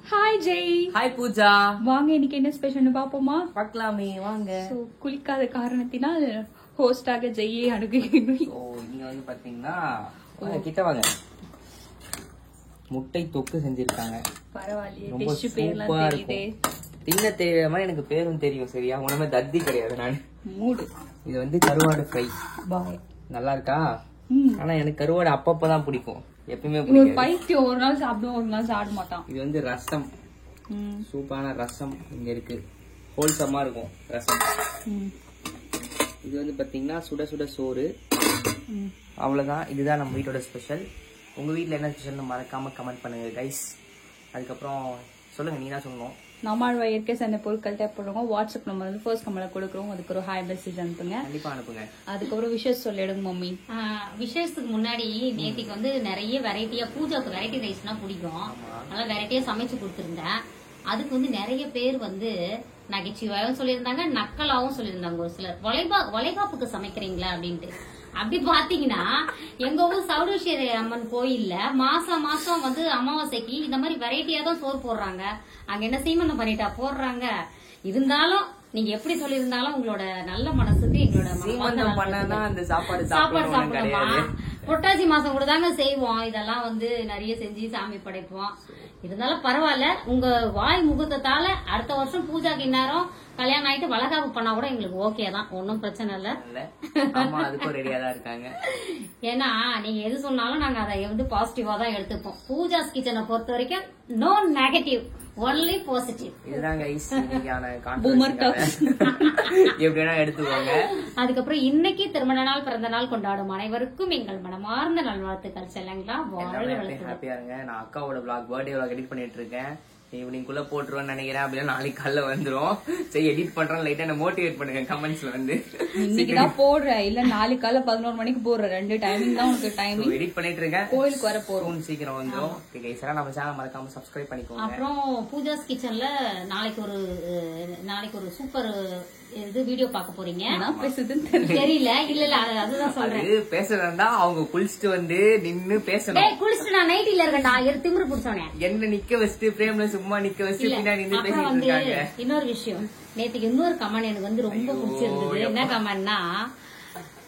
Hi Jai. Hi Pooja. வாங்க, இன்னைக்கு என்ன ஸ்பெஷல்னு பாப்போமா? பார்க்கலாமே வாங்க. குளிக்காத காரணத்தினால் ஹோஸ்டாக ஜெய்யை அணுகுகிறேன். நீங்க வந்து பாத்தீங்கன்னா கிட்ட வாங்க. முட்டை தொக்கு செஞ்சிருக்காங்க. பரவாயில்லையே, ரொம்ப டிஷ் பேர்லாம் சூப்பரா தெரியுதே. இருக்கும். தின்ன தெரியற மாதிரி எனக்கு பேரும் தெரியும். சரியா, உனமே தத்தி கிடையாது. நான் மூடு. இது வந்து கருவாடு ஃப்ரை. பாய். நல்லா இருக்கா? ஆனா எனக்கு கருவாடு அப்பப்பதான் பிடிக்கும், எப்பயுமே ஒரு பிடிக்காது. பைத்தியம், ஒரு நாள் சாப்பிடுவோம், ஒரு நாள் சாப்பிட மாட்டான். இது வந்து ரசம். சூப்பரான ரசம் இங்க இருக்கு. ஹோல்சமா இருக்கும் ரசம். இது வந்து பாத்தீங்கன்னா சுட சுட சோறு. அவ்வளவுதான். இதுதான் நம்ம வீட்டோட ஸ்பெஷல். உங்க வீட்டுல என்ன ஸ்பெஷல்னு மறக்காம கமெண்ட் பண்ணுங்க கைஸ். அதுக்கப்புறம் சொல்லுங்க, நீ தான் சொல்லணும். நம்மாழ்வா இயற்கை சந்தை பொருட்கள் தேவைப்படுறவங்க வாட்ஸ்அப் நம்பர் வந்து ஃபர்ஸ்ட் கமெண்ட்ல கொடுக்குறோம். அதுக்கு ஒரு ஹாய் மெசேஜ் அனுப்புங்க. கண்டிப்பா அனுப்புங்க. அதுக்கப்புறம் விஷஸ் சொல்லிடுங்க மம்மி. விசேஷத்துக்கு முன்னாடி நேத்திக்கு வந்து நிறைய வெரைட்டியா, பூஜாவுக்கு வெரைட்டி ரைஸ்னா பிடிக்கும், நல்லா வெரைட்டியா சமைச்சு கொடுத்துருந்தேன். அதுக்கு வந்து நிறைய பேர் வந்து நகைச்சுவையாவும் சொல்லியிருந்தாங்க, நக்கலாவும் சொல்லியிருந்தாங்க. ஒரு சிலர் வளைகாப்புக்கு சமைக்கிறீங்களா அப்படின்ட்டு. அப்படி பாத்தீங்கன்னா எங்க ஊர் சௌடேஸ்வரி அம்மன் கோயில்ல மாசம் மாசம் வந்து அமாவாசைக்கு இந்த மாதிரி வெரைட்டியா தான் சோறு போடுறாங்க. அங்க என்ன சீமந்தம் பண்ணிட்டா போடுறாங்க. இருந்தாலும் நீங்க எப்படி சொல்லியிருந்தாலும் உங்களோட நல்ல மனசுக்கு எங்களோட சாப்பாடு சாப்பிடணுமா. புரட்டாசி மாசம் கூட தாங்க செய்வோம். இதெல்லாம் வந்து நிறைய செஞ்சு சாமி படைப்போம். இருந்தாலும் பரவாயில்ல, உங்க வாய் முகூர்த்தத்தால அடுத்த வருஷம் பூஜாக்கு இந்நேரம் கல்யாணம் ஆயிட்டு வளகாப்பு பண்ணா கூட எங்களுக்கு ஓகே தான், ஒன்னும் பிரச்சனை இல்ல. ஏன்னா நீங்க எது சொன்னாலும் நாங்க அதை வந்து பாசிட்டிவா தான் எடுத்துப்போம். பூஜாஸ் கிச்சனை பொறுத்த வரைக்கும் நோ நெகட்டிவ், ஒன்லி பாசிட்டிவ். இதுதான் கைஸ் இன்னைக்கான எப்படினா எடுத்துக்கோங்க. அதுக்கப்புறம் இன்னைக்கு திருமண நாள், பிறந்த நாள் கொண்டாடும் அனைவருக்கும் எங்கள் மனமார்ந்த நல்வாழ்த்துக்கள். செல்லுங்களா, ஹாப்பியா இருங்க. நான் அக்காவோட vlog, பர்த்டே vlog எடிட் பண்ணிட்டு இருக்கேன். ஈவினிங்குள்ள போட்டுருவேன்னு நினைக்கிறேன். அப்படின்னா நாளைக்கு காலைல வந்துரும். சரி, எடிட் பண்றேன். லைட்டா என்ன மோட்டிவேட் பண்ணுங்க கமெண்ட்ஸ்ல வந்து. இன்னைக்குதான் போடுற இல்ல நாளைக்கு காலைல 11 மணிக்கு போடுற, 2 டைமிங் தான் உனக்கு டைமிங். எடிட் பண்ணிட்டு இருக்கேன். கோயிலுக்கு வர போறோம், சீக்கிரம் வந்துரும். நம்ம சேனல் மறக்காம சப்ஸ்கிரைப் பண்ணிக்கோங்க. அப்புறம் பூஜாஸ் கிச்சன்ல நாளைக்கு ஒரு சூப்பர் இது வீடியோ பார்க்க போறீங்க. தெரியல, இல்ல அதுதான் சொல்றேன். பேசுறதா அவங்க குளிச்சுட்டு வந்து நின்னு பேசணும். குளிச்சுட்டு நான் நைட்டில இருக்கேன்டா, திமிரு புடிச்சோனே என்ன நிக்க வச்சுட்டு பிரேம்ல சும்மா நிக்க வச்சு பின்னாடி நின்னு பேசிட்டு இருக்காங்க. இன்னொரு விஷயம், நேத்துக்கு இன்னொரு கமெண்ட் எனக்கு வந்து ரொம்ப பிடிச்சிருந்தது. என்ன கமெண்ட்னா,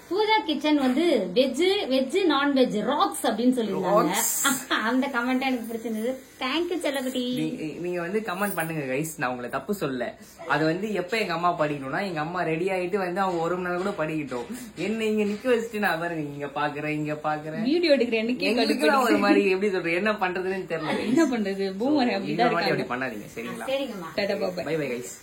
பூஜா கிச்சன் வந்து வெஜ் நான்வெஜ் ராக்ஸ் அப்படின்னு சொல்லிருந்தாங்க. அந்த கமெண்ட் எனக்கு பிடிச்சிருந்தது. தேங்க்யூ செல்லகுட்டி. நீங்க வந்து கமெண்ட் பண்ணுங்க கைஸ், நான் உங்களை தப்பு சொல்ல. அது வந்து எப்ப எங்க அம்மா படிக்கணும்னா, எங்க அம்மா ரெடி ஆயிட்டு வந்து அவங்க 1 மணி நேரம் கூட படிக்கட்டும். என்ன இங்க நிக்க வச்சுட்டு நான் பாருங்க இங்க பாக்குறேன் வீடியோ எடுக்கிறேன். ஒரு மாதிரி எப்படி சொல்றேன், என்ன பண்றதுன்னு தெரியல. என்ன பண்றது, பூமர் அப்படி பண்ணாதீங்க. சரிங்களா? சரிங்கம்மா. Bye bye guys.